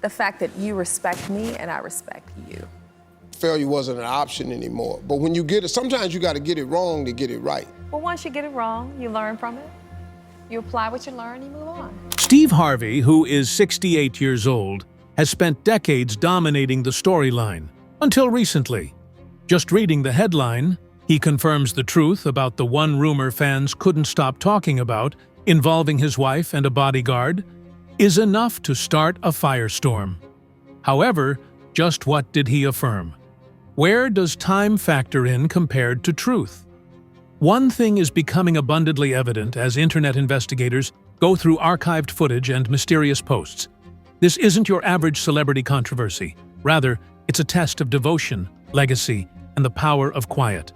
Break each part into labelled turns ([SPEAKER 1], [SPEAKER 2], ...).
[SPEAKER 1] the fact that you respect me and I respect you.
[SPEAKER 2] Failure wasn't an option anymore. But when you get it, sometimes you got to get it wrong to get it right.
[SPEAKER 1] Well, once you get it wrong, you learn from it. You apply what you learn, you move on.
[SPEAKER 3] Steve Harvey, who is 68 years old, has spent decades dominating the storyline, until recently. Just reading the headline, he confirms the truth about the one rumor fans couldn't stop talking about, involving his wife and a bodyguard, is enough to start a firestorm. However, just what did he affirm? Where does time factor in compared to truth? One thing is becoming abundantly evident as internet investigators go through archived footage and mysterious posts. This isn't your average celebrity controversy. Rather, it's a test of devotion, legacy, and the power of quiet.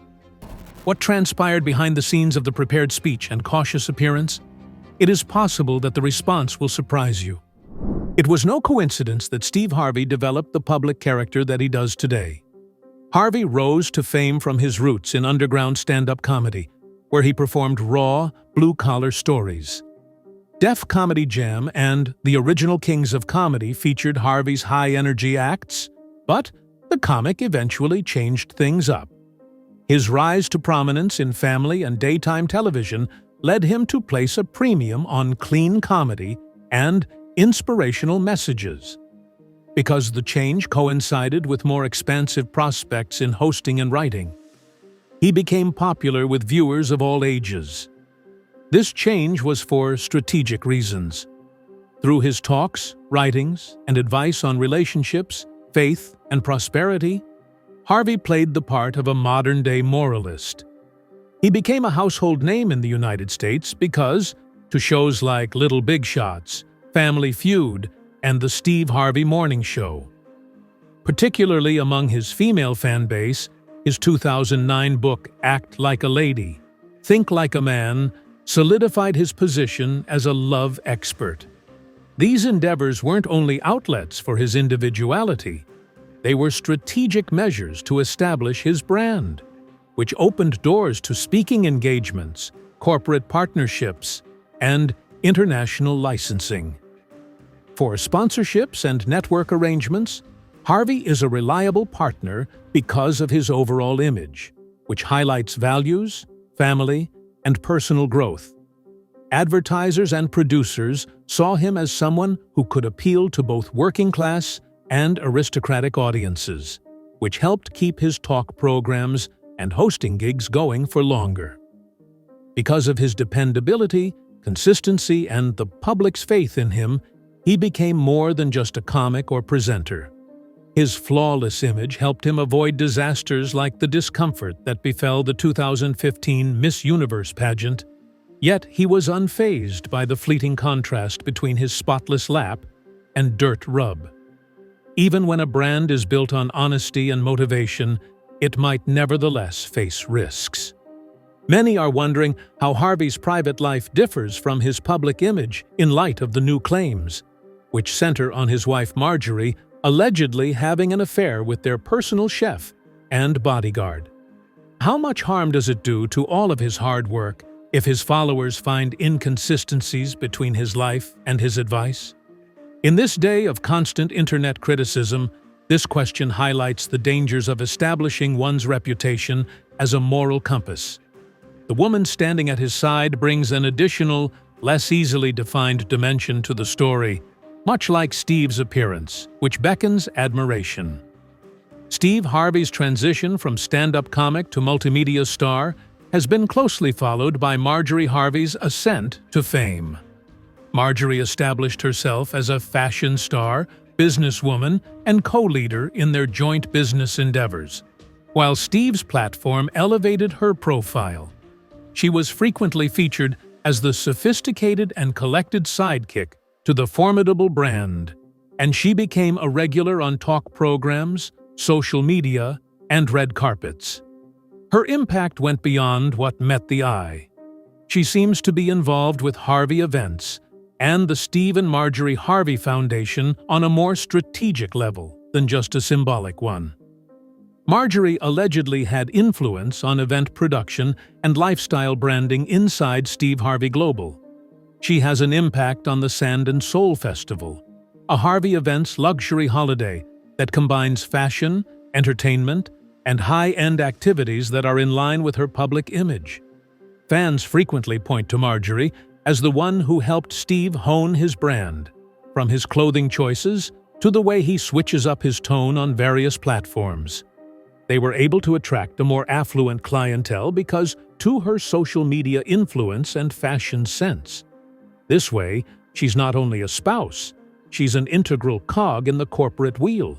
[SPEAKER 3] What transpired behind the scenes of the prepared speech and cautious appearance? It is possible that the response will surprise you. It was no coincidence that Steve Harvey developed the public character that he does today. Harvey rose to fame from his roots in underground stand-up comedy, where he performed raw, blue-collar stories. Def Comedy Jam and The Original Kings of Comedy featured Harvey's high-energy acts, but the comic eventually changed things up. His rise to prominence in family and daytime television led him to place a premium on clean comedy and inspirational messages. Because the change coincided with more expansive prospects in hosting and writing, he became popular with viewers of all ages. This change was for strategic reasons. Through his talks, writings, and advice on relationships, faith, and prosperity, Harvey played the part of a modern-day moralist. He became a household name in the United States because, to shows like Little Big Shots, Family Feud, and The Steve Harvey Morning Show. Particularly among his female fan base, his 2009 book Act Like a Lady, Think Like a Man solidified his position as a love expert. These endeavors weren't only outlets for his individuality, they were strategic measures to establish his brand, which opened doors to speaking engagements, corporate partnerships, and international licensing. For sponsorships and network arrangements, Harvey is a reliable partner because of his overall image, which highlights values, family, and personal growth. Advertisers and producers saw him as someone who could appeal to both working-class and aristocratic audiences, which helped keep his talk programs and hosting gigs going for longer. Because of his dependability, consistency, and the public's faith in him, he became more than just a comic or presenter. His flawless image helped him avoid disasters like the discomfort that befell the 2015 Miss Universe pageant. Yet he was unfazed by the fleeting contrast between his spotless lap and dirt rub. Even when a brand is built on honesty and motivation, it might nevertheless face risks. Many are wondering how Harvey's private life differs from his public image in light of the new claims, which center on his wife Marjorie allegedly having an affair with their personal chef and bodyguard. How much harm does it do to all of his hard work if his followers find inconsistencies between his life and his advice? In this day of constant internet criticism, this question highlights the dangers of establishing one's reputation as a moral compass. The woman standing at his side brings an additional, less easily defined dimension to the story, much like Steve's appearance, which beckons admiration. Steve Harvey's transition from stand-up comic to multimedia star has been closely followed by Marjorie Harvey's ascent to fame. Marjorie established herself as a fashion star, businesswoman, and co-leader in their joint business endeavors, while Steve's platform elevated her profile. She was frequently featured as the sophisticated and collected sidekick to the formidable brand, and she became a regular on talk programs, social media, and red carpets. Her impact went beyond what met the eye. She seems to be involved with Harvey events and the Steve and Marjorie Harvey Foundation on a more strategic level than just a symbolic one. Marjorie allegedly had influence on event production and lifestyle branding inside Steve Harvey Global. She has an impact on the Sand and Soul Festival, a Harvey Events luxury holiday that combines fashion, entertainment, and high-end activities that are in line with her public image. Fans frequently point to Marjorie as the one who helped Steve hone his brand, from his clothing choices to the way he switches up his tone on various platforms. They were able to attract a more affluent clientele because to her social media influence and fashion sense. This way, she's not only a spouse, she's an integral cog in the corporate wheel.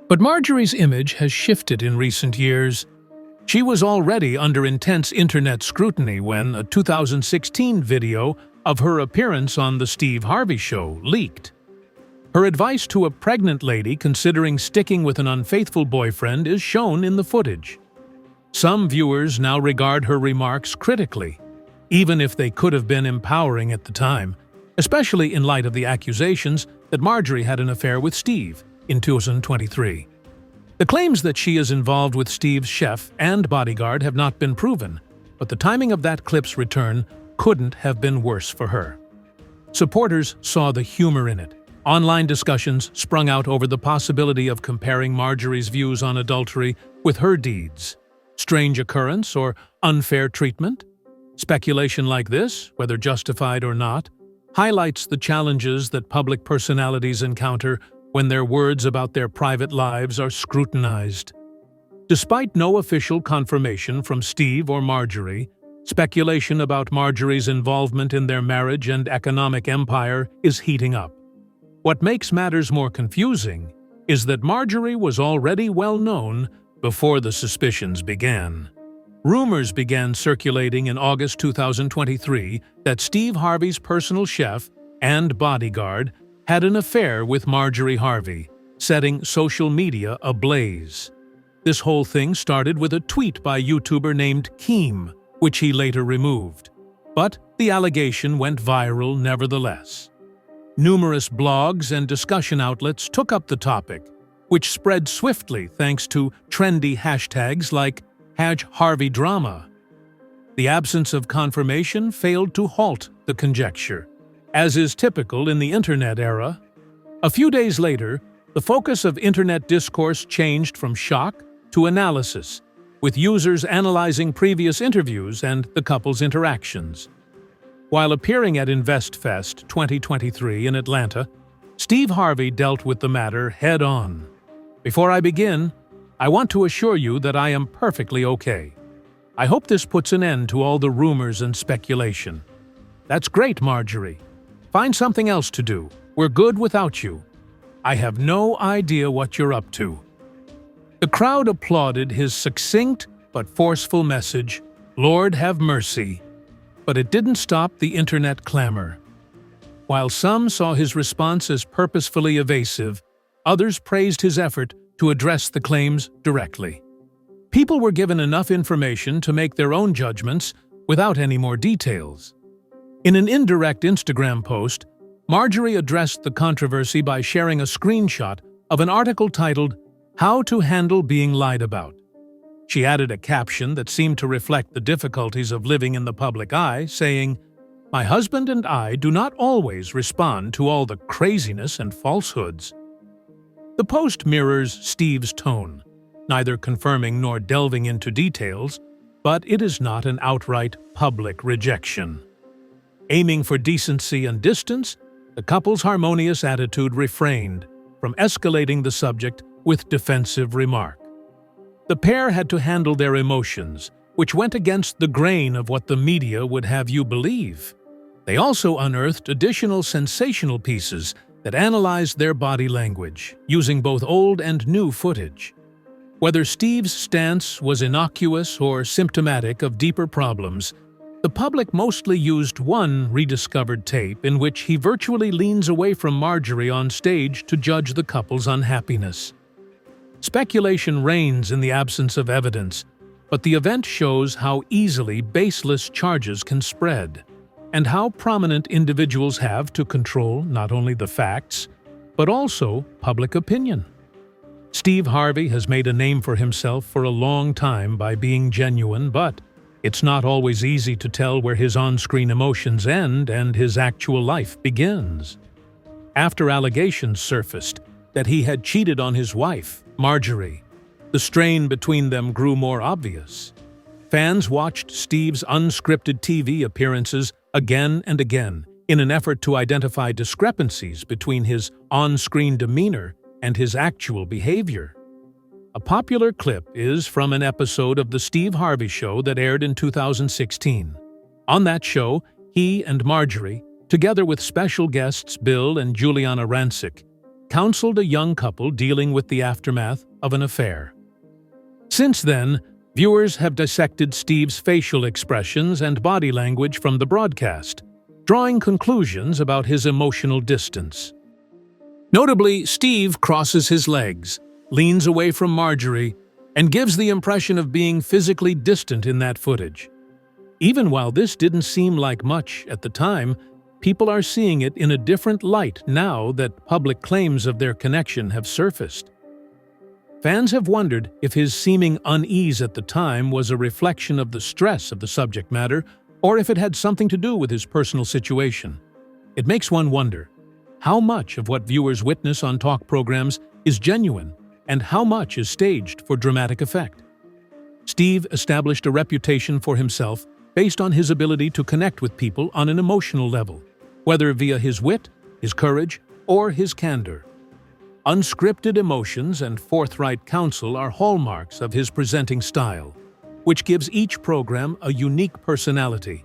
[SPEAKER 3] But Marjorie's image has shifted in recent years. She was already under intense internet scrutiny when a 2016 video of her appearance on The Steve Harvey Show leaked. Her advice to a pregnant lady considering sticking with an unfaithful boyfriend is shown in the footage. Some viewers now regard her remarks critically, even if they could have been empowering at the time, especially in light of the accusations that Marjorie had an affair with Steve in 2023. The claims that she is involved with Steve's chef and bodyguard have not been proven, but the timing of that clip's return couldn't have been worse for her. Supporters saw the humor in it. Online discussions sprung out over the possibility of comparing Marjorie's views on adultery with her deeds. Strange occurrence or unfair treatment? Speculation like this, whether justified or not, highlights the challenges that public personalities encounter when their words about their private lives are scrutinized. Despite no official confirmation from Steve or Marjorie, speculation about Marjorie's involvement in their marriage and economic empire is heating up. What makes matters more confusing is that Marjorie was already well known before the suspicions began. Rumors began circulating in August 2023 that Steve Harvey's personal chef and bodyguard had an affair with Marjorie Harvey, setting social media ablaze. This whole thing started with a tweet by YouTuber named Keem, which he later removed. But the allegation went viral nevertheless. Numerous blogs and discussion outlets took up the topic, which spread swiftly thanks to trendy hashtags like #HarveyDrama. The absence of confirmation failed to halt the conjecture. As is typical in the internet era, a few days later, the focus of internet discourse changed from shock to analysis, with users analyzing previous interviews and the couple's interactions. While appearing at InvestFest 2023 in Atlanta, Steve Harvey dealt with the matter head-on. Before I begin, I want to assure you that I am perfectly okay. I hope this puts an end to all the rumors and speculation. That's great, Marjorie. Find something else to do. We're good without you. I have no idea what you're up to. The crowd applauded his succinct but forceful message, "Lord have mercy." But it didn't stop the internet clamor. While some saw his response as purposefully evasive, others praised his effort to address the claims directly. People were given enough information to make their own judgments without any more details. In an indirect Instagram post, Marjorie addressed the controversy by sharing a screenshot of an article titled, "How to Handle Being Lied About." She added a caption that seemed to reflect the difficulties of living in the public eye, saying, "My husband and I do not always respond to all the craziness and falsehoods." The post mirrors Steve's tone, neither confirming nor delving into details, but it is not an outright public rejection. Aiming for decency and distance, the couple's harmonious attitude refrained from escalating the subject with defensive remark. The pair had to handle their emotions, which went against the grain of what the media would have you believe. They also unearthed additional sensational pieces that analyzed their body language, using both old and new footage. Whether Steve's stance was innocuous or symptomatic of deeper problems, the public mostly used one rediscovered tape in which he virtually leans away from Marjorie on stage to judge the couple's unhappiness. Speculation reigns in the absence of evidence, but the event shows how easily baseless charges can spread, and how prominent individuals have to control not only the facts, but also public opinion. Steve Harvey has made a name for himself for a long time by being genuine, but it's not always easy to tell where his on-screen emotions end and his actual life begins. after allegations surfaced that he had cheated on his wife, Marjorie. The strain between them grew more obvious. Fans watched Steve's unscripted TV appearances again and again in an effort to identify discrepancies between his on-screen demeanor and his actual behavior. A popular clip is from an episode of The Steve Harvey Show that aired in 2016. On that show, he and Marjorie, together with special guests Bill and Juliana Rancic, counseled a young couple dealing with the aftermath of an affair. Since then, viewers have dissected Steve's facial expressions and body language from the broadcast, drawing conclusions about his emotional distance. Notably, Steve crosses his legs, leans away from Marjorie, and gives the impression of being physically distant in that footage. Even while this didn't seem like much at the time, people are seeing it in a different light now that public claims of their connection have surfaced. Fans have wondered if his seeming unease at the time was a reflection of the stress of the subject matter or if it had something to do with his personal situation. It makes one wonder, how much of what viewers witness on talk programs is genuine and how much is staged for dramatic effect? Steve established a reputation for himself based on his ability to connect with people on an emotional level, whether via his wit, his courage, or his candor. Unscripted emotions and forthright counsel are hallmarks of his presenting style, which gives each program a unique personality.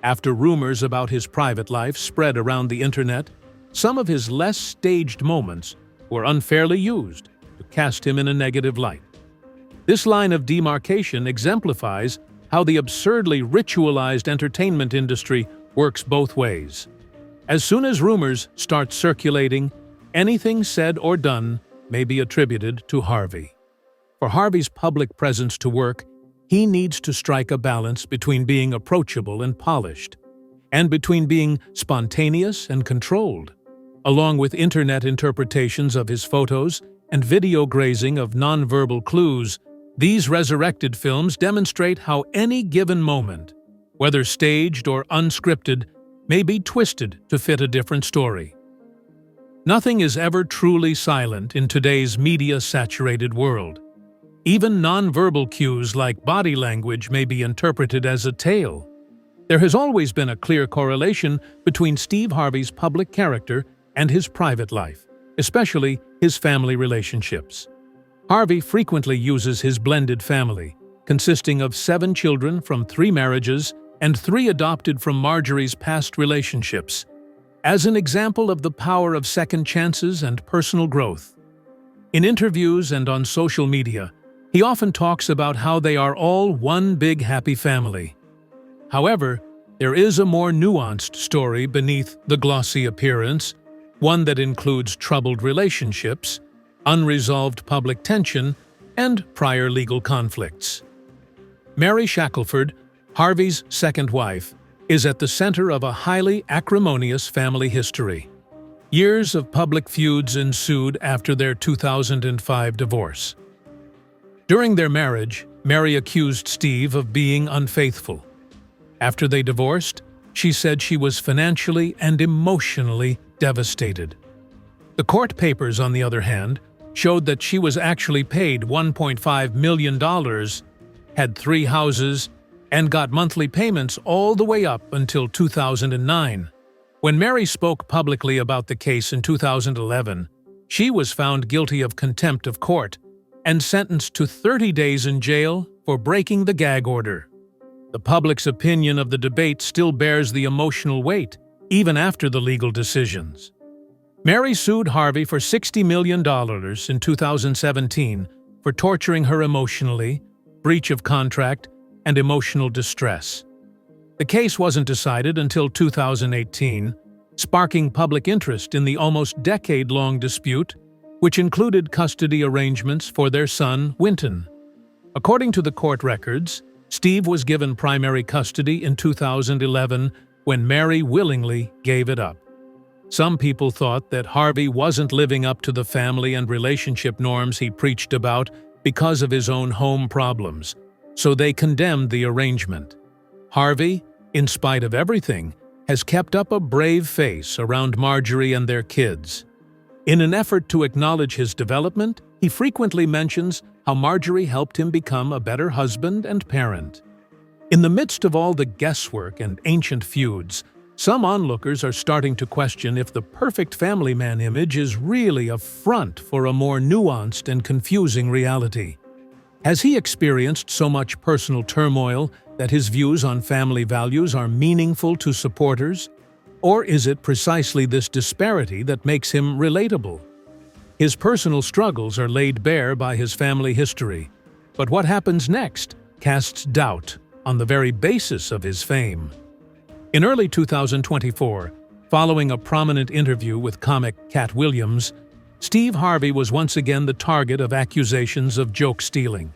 [SPEAKER 3] After rumors about his private life spread around the internet, some of his less staged moments were unfairly used to cast him in a negative light. This line of demarcation exemplifies how the absurdly ritualized entertainment industry works both ways. As soon as rumors start circulating, anything said or done may be attributed to Harvey. For Harvey's public presence to work, he needs to strike a balance between being approachable and polished, and between being spontaneous and controlled. Along with internet interpretations of his photos and video grazing of nonverbal clues, these resurrected films demonstrate how any given moment, whether staged or unscripted, may be twisted to fit a different story. Nothing is ever truly silent in today's media-saturated world. Even nonverbal cues like body language may be interpreted as a tale. There has always been a clear correlation between Steve Harvey's public character and his private life, especially his family relationships. Harvey frequently uses his blended family, consisting of 7 children from 3 marriages and 3 adopted from Marjorie's past relationships, as an example of the power of second chances and personal growth. In interviews and on social media, he often talks about how they are all one big happy family. However, there is a more nuanced story beneath the glossy appearance, one that includes troubled relationships, unresolved public tension, and prior legal conflicts. Mary Shackelford, Harvey's second wife, is at the center of a highly acrimonious family history. Years of public feuds ensued after their 2005 divorce. During their marriage, Mary accused Steve of being unfaithful. After they divorced, she said she was financially and emotionally devastated. The court papers, on the other hand, showed that she was actually paid $1.5 million, had 3 houses, and got monthly payments all the way up until 2009. When Mary spoke publicly about the case in 2011, she was found guilty of contempt of court and sentenced to 30 days in jail for breaking the gag order. The public's opinion of the debate still bears the emotional weight, even after the legal decisions. Mary sued Harvey for $60 million in 2017 for torturing her emotionally, breach of contract, and emotional distress. The case wasn't decided until 2018, sparking public interest in the almost decade-long dispute, which included custody arrangements for their son, Winton. According to the court records, Steve was given primary custody in 2011 when Mary willingly gave it up. Some people thought that Harvey wasn't living up to the family and relationship norms he preached about because of his own home problems, so they condemned the arrangement. Harvey, in spite of everything, has kept up a brave face around Marjorie and their kids. In an effort to acknowledge his development, he frequently mentions how Marjorie helped him become a better husband and parent. In the midst of all the guesswork and ancient feuds, some onlookers are starting to question if the perfect family man image is really a front for a more nuanced and confusing reality. Has he experienced so much personal turmoil that his views on family values are meaningful to supporters? Or is it precisely this disparity that makes him relatable? His personal struggles are laid bare by his family history, but what happens next casts doubt on the very basis of his fame. In early 2024, following a prominent interview with comic Cat Williams, Steve Harvey was once again the target of accusations of joke stealing.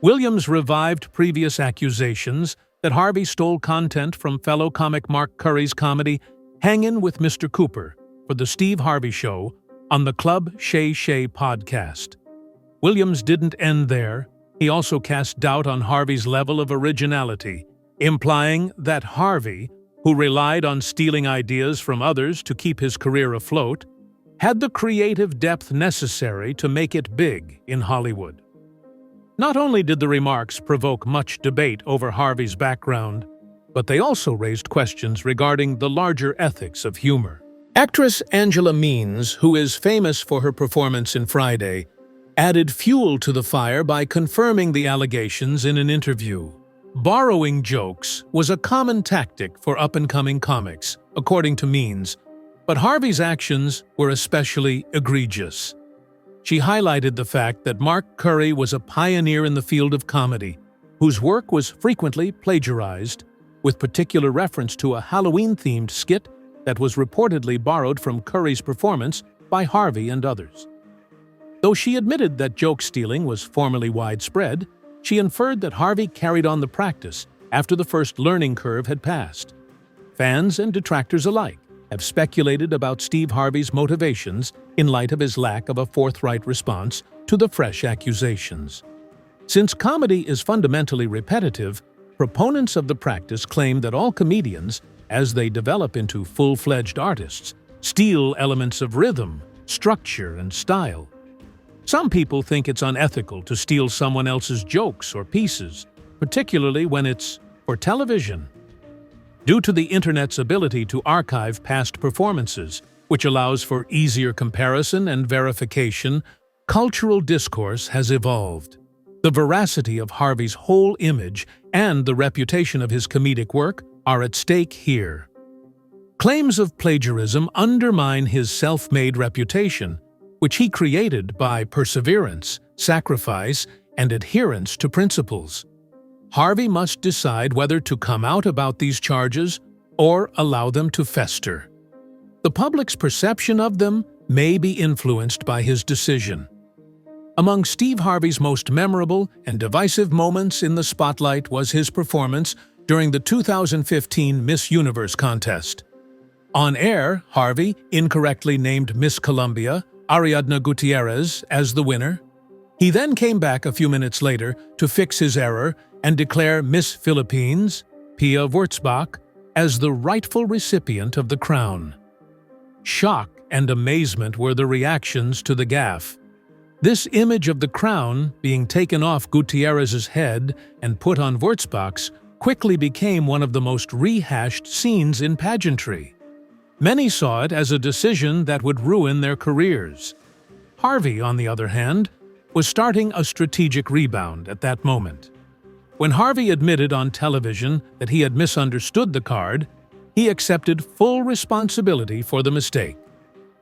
[SPEAKER 3] Williams revived previous accusations that Harvey stole content from fellow comic Mark Curry's comedy Hangin' with Mr. Cooper for The Steve Harvey Show on the Club Shay Shay podcast. Williams didn't end there. He also cast doubt on Harvey's level of originality, implying that Harvey, who relied on stealing ideas from others to keep his career afloat, had the creative depth necessary to make it big in Hollywood. Not only did the remarks provoke much debate over Harvey's background, but they also raised questions regarding the larger ethics of humor. Actress Angela Means, who is famous for her performance in Friday, added fuel to the fire by confirming the allegations in an interview. Borrowing jokes was a common tactic for up-and-coming comics, according to Means, but Harvey's actions were especially egregious. She highlighted the fact that Mark Curry was a pioneer in the field of comedy, whose work was frequently plagiarized, with particular reference to a Halloween-themed skit that was reportedly borrowed from Curry's performance by Harvey and others. Though she admitted that joke stealing was formerly widespread, she inferred that Harvey carried on the practice after the first learning curve had passed. Fans and detractors alike have speculated about Steve Harvey's motivations in light of his lack of a forthright response to the fresh accusations. Since comedy is fundamentally repetitive, proponents of the practice claim that all comedians, as they develop into full-fledged artists, steal elements of rhythm, structure, and style. Some people think it's unethical to steal someone else's jokes or pieces, particularly when it's for television. Due to the Internet's ability to archive past performances, which allows for easier comparison and verification, cultural discourse has evolved. The veracity of Harvey's whole image and the reputation of his comedic work are at stake here. Claims of plagiarism undermine his self-made reputation, which he created by perseverance, sacrifice, and adherence to principles. Harvey must decide whether to come out about these charges or allow them to fester. The public's perception of them may be influenced by his decision. Among Steve Harvey's most memorable and divisive moments in the spotlight was his performance during the 2015 Miss Universe contest. On air, Harvey incorrectly named Miss Colombia, Ariadna Gutierrez, as the winner. He then came back a few minutes later to fix his error and declare Miss Philippines, Pia Wurtzbach, as the rightful recipient of the crown. Shock and amazement were the reactions to the gaff. This image of the crown being taken off Gutierrez's head and put on Wurtzbach's quickly became one of the most rehashed scenes in pageantry. Many saw it as a decision that would ruin their careers. Harvey, on the other hand, was starting a strategic rebound at that moment. When Harvey admitted on television that he had misunderstood the card, he accepted full responsibility for the mistake.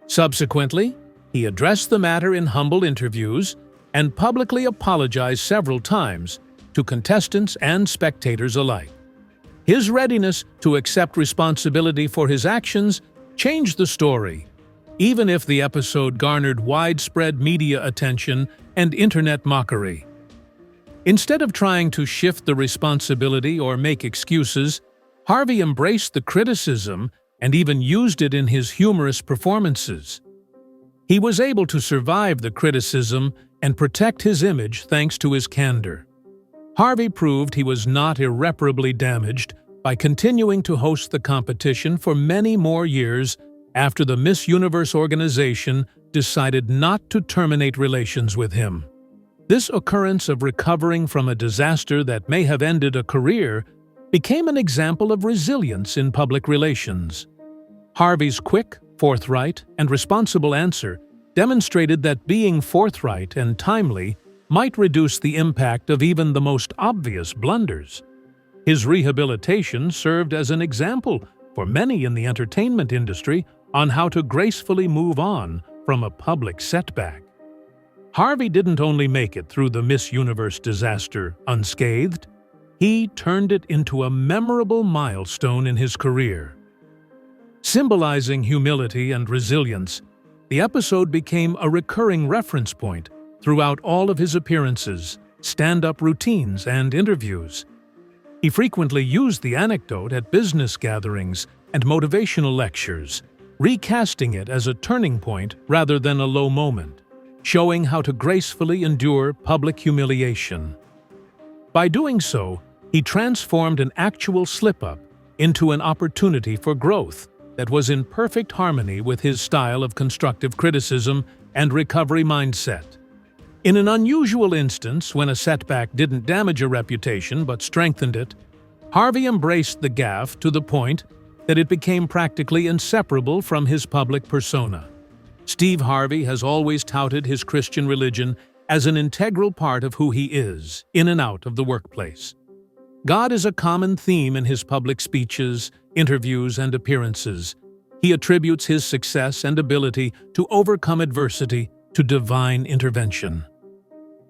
[SPEAKER 3] Subsequently, he addressed the matter in humble interviews and publicly apologized several times to contestants and spectators alike. His readiness to accept responsibility for his actions changed the story, even if the episode garnered widespread media attention and internet mockery. Instead of trying to shift the responsibility or make excuses, Harvey embraced the criticism and even used it in his humorous performances. He was able to survive the criticism and protect his image thanks to his candor. Harvey proved he was not irreparably damaged by continuing to host the competition for many more years after the Miss Universe organization decided not to terminate relations with him. This occurrence of recovering from a disaster that may have ended a career became an example of resilience in public relations. Harvey's quick, forthright, and responsible answer demonstrated that being forthright and timely might reduce the impact of even the most obvious blunders. His rehabilitation served as an example for many in the entertainment industry on how to gracefully move on from a public setback. Harvey didn't only make it through the Miss Universe disaster unscathed, he turned it into a memorable milestone in his career. Symbolizing humility and resilience, the episode became a recurring reference point throughout all of his appearances, stand-up routines, and interviews. He frequently used the anecdote at business gatherings and motivational lectures, recasting it as a turning point rather than a low moment, showing how to gracefully endure public humiliation. By doing so, he transformed an actual slip-up into an opportunity for growth that was in perfect harmony with his style of constructive criticism and recovery mindset. In an unusual instance, when a setback didn't damage a reputation but strengthened it, Harvey embraced the gaff to the point that it became practically inseparable from his public persona. Steve Harvey has always touted his Christian religion as an integral part of who he is, in and out of the workplace. God is a common theme in his public speeches, interviews, and appearances. He attributes his success and ability to overcome adversity to divine intervention.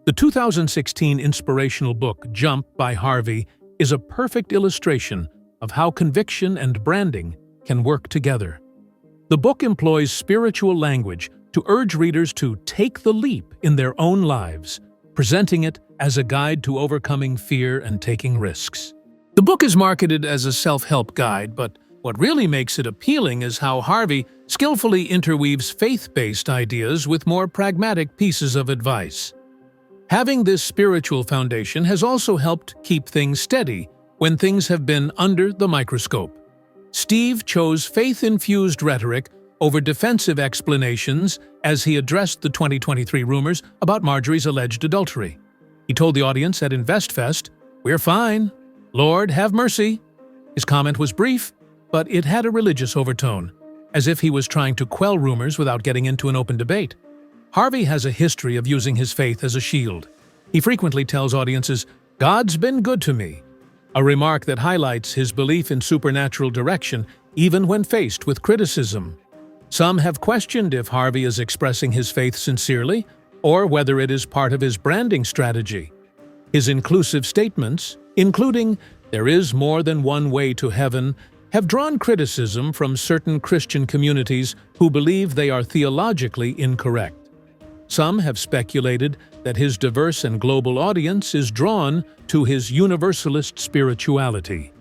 [SPEAKER 3] The 2016 inspirational book, Jump by Harvey, is a perfect illustration of how conviction and branding can work together. The book employs spiritual language to urge readers to take the leap in their own lives, presenting it as a guide to overcoming fear and taking risks. The book is marketed as a self-help guide, but what really makes it appealing is how Harvey skillfully interweaves faith-based ideas with more pragmatic pieces of advice. Having this spiritual foundation has also helped keep things steady when things have been under the microscope. Steve chose faith-infused rhetoric over defensive explanations as he addressed the 2023 rumors about Marjorie's alleged adultery. He told the audience at InvestFest, "We're fine. Lord, have mercy." His comment was brief, but it had a religious overtone, as if he was trying to quell rumors without getting into an open debate. Harvey has a history of using his faith as a shield. He frequently tells audiences, "God's been good to me," a remark that highlights his belief in supernatural direction even when faced with criticism. Some have questioned if Harvey is expressing his faith sincerely or whether it is part of his branding strategy. His inclusive statements, including "there is more than one way to heaven," have drawn criticism from certain Christian communities who believe they are theologically incorrect. Some have speculated that his diverse and global audience is drawn to his universalist spirituality.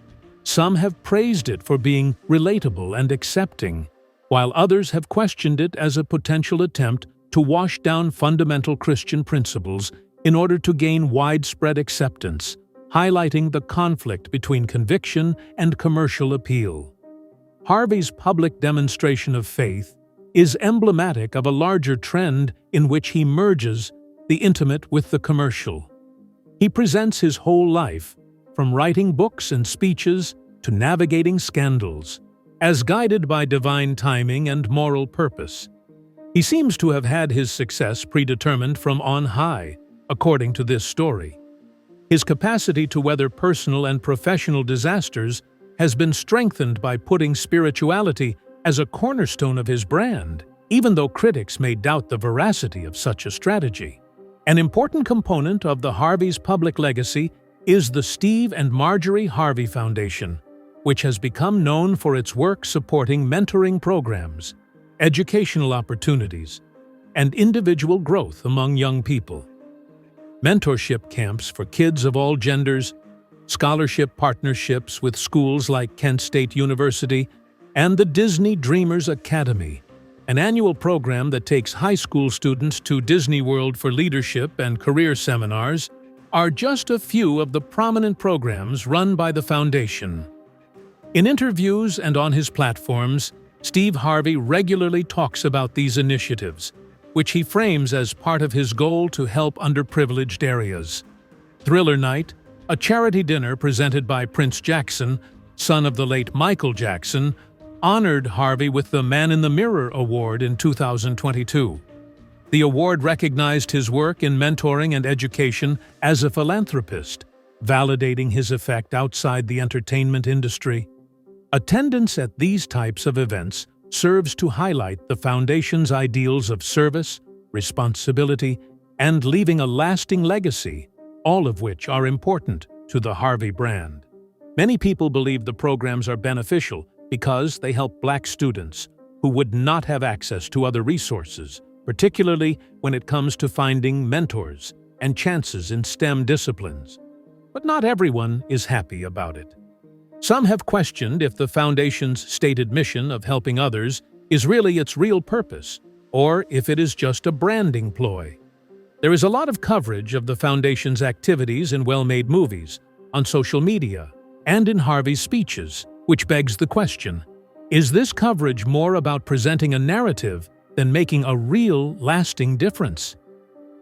[SPEAKER 3] Some have praised it for being relatable and accepting, while others have questioned it as a potential attempt to wash down fundamental Christian principles in order to gain widespread acceptance, highlighting the conflict between conviction and commercial appeal. Harvey's public demonstration of faith is emblematic of a larger trend in which he merges the intimate with the commercial. He presents his whole life, from writing books and speeches to navigating scandals, as guided by divine timing and moral purpose. He seems to have had his success predetermined from on high, according to this story. His capacity to weather personal and professional disasters has been strengthened by putting spirituality as a cornerstone of his brand, even though critics may doubt the veracity of such a strategy. An important component of the Harvey's public legacy is the Steve and Marjorie Harvey Foundation, which has become known for its work supporting mentoring programs, educational opportunities, and individual growth among young people. Mentorship camps for kids of all genders, scholarship partnerships with schools like Kent State University, and the Disney Dreamers Academy, an annual program that takes high school students to Disney World for leadership and career seminars, are just a few of the prominent programs run by the foundation. In interviews and on his platforms, Steve Harvey regularly talks about these initiatives, which he frames as part of his goal to help underprivileged areas. Thriller Night, a charity dinner presented by Prince Jackson, son of the late Michael Jackson, honored Harvey with the Man in the Mirror Award in 2022. The award recognized his work in mentoring and education as a philanthropist, validating his effect outside the entertainment industry. Attendance at these types of events serves to highlight the Foundation's ideals of service, responsibility, and leaving a lasting legacy, all of which are important to the Harvey brand. Many people believe the programs are beneficial because they help Black students who would not have access to other resources, particularly when it comes to finding mentors and chances in STEM disciplines. But not everyone is happy about it. Some have questioned if the Foundation's stated mission of helping others is really its real purpose, or if it is just a branding ploy. There is a lot of coverage of the Foundation's activities in well-made movies, on social media, and in Harvey's speeches, which begs the question, is this coverage more about presenting a narrative than making a real, lasting difference?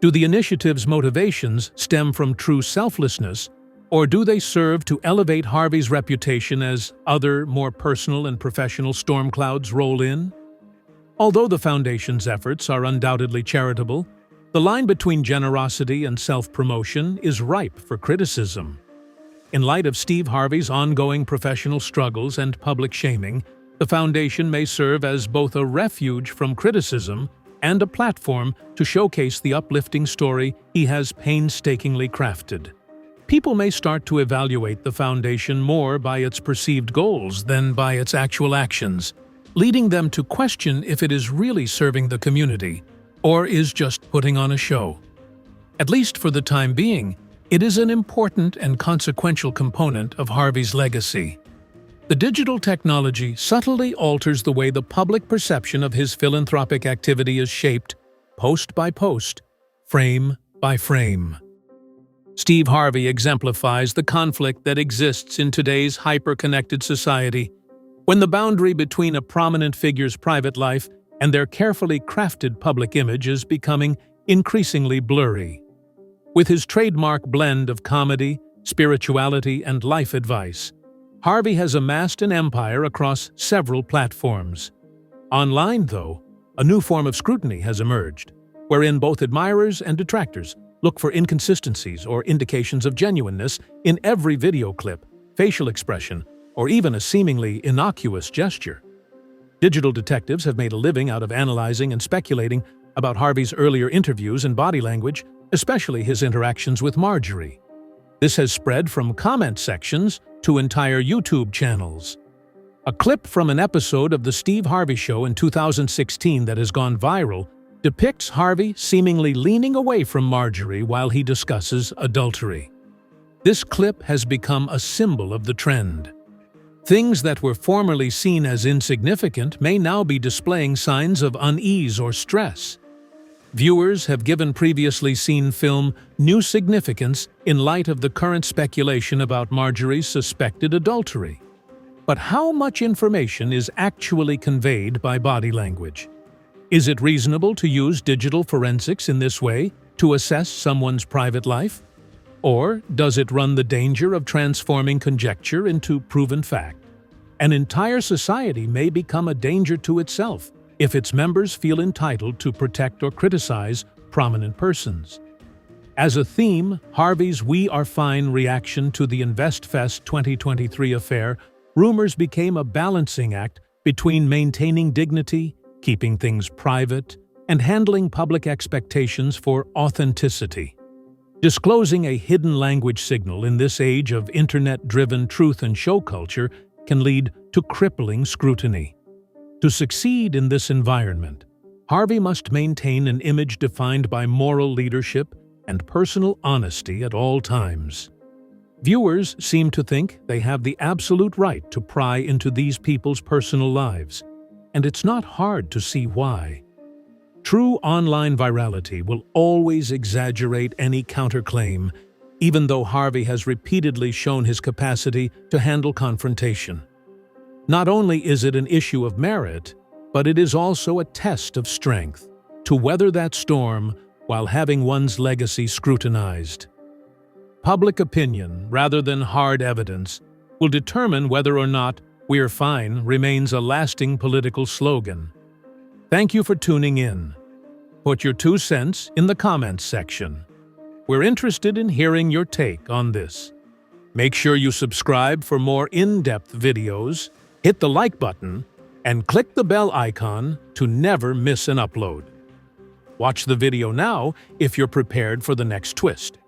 [SPEAKER 3] Do the initiative's motivations stem from true selflessness, or do they serve to elevate Harvey's reputation as other, more personal and professional storm clouds roll in? Although the Foundation's efforts are undoubtedly charitable, the line between generosity and self-promotion is ripe for criticism. In light of Steve Harvey's ongoing professional struggles and public shaming, the Foundation may serve as both a refuge from criticism and a platform to showcase the uplifting story he has painstakingly crafted. People may start to evaluate the Foundation more by its perceived goals than by its actual actions, leading them to question if it is really serving the community or is just putting on a show. At least for the time being, it is an important and consequential component of Harvey's legacy. The digital technology subtly alters the way the public perception of his philanthropic activity is shaped, post by post, frame by frame. Steve Harvey exemplifies the conflict that exists in today's hyper-connected society, when the boundary between a prominent figure's private life and their carefully crafted public image is becoming increasingly blurry. With his trademark blend of comedy, spirituality, and life advice, Harvey has amassed an empire across several platforms. Online, though, a new form of scrutiny has emerged, wherein both admirers and detractors look for inconsistencies or indications of genuineness in every video clip, facial expression, or even a seemingly innocuous gesture. Digital detectives have made a living out of analyzing and speculating about Harvey's earlier interviews and body language, especially his interactions with Marjorie. This has spread from comment sections to entire YouTube channels. A clip from an episode of The Steve Harvey Show in 2016 that has gone viral depicts Harvey seemingly leaning away from Marjorie while he discusses adultery. This clip has become a symbol of the trend. Things that were formerly seen as insignificant may now be displaying signs of unease or stress. Viewers have given previously seen film new significance in light of the current speculation about Marjorie's suspected adultery. But how much information is actually conveyed by body language? Is it reasonable to use digital forensics in this way to assess someone's private life? Or does it run the danger of transforming conjecture into proven fact? An entire society may become a danger to itself if its members feel entitled to protect or criticize prominent persons. As a theme, Harvey's "We Are Fine" reaction to the InvestFest 2023 affair, rumors became a balancing act between maintaining dignity, keeping things private, and handling public expectations for authenticity. Disclosing a hidden language signal in this age of internet-driven truth and show culture can lead to crippling scrutiny. To succeed in this environment, Harvey must maintain an image defined by moral leadership and personal honesty at all times. Viewers seem to think they have the absolute right to pry into these people's personal lives, and it's not hard to see why. True online virality will always exaggerate any counterclaim, even though Harvey has repeatedly shown his capacity to handle confrontation. Not only is it an issue of merit, but it is also a test of strength to weather that storm while having one's legacy scrutinized. Public opinion, rather than hard evidence, will determine whether or not "We're fine" remains a lasting political slogan. Thank you for tuning in. Put your 2 cents in the comments section. We're interested in hearing your take on this. Make sure you subscribe for more in-depth videos, hit the like button, and click the bell icon to never miss an upload. Watch the video now if you're prepared for the next twist.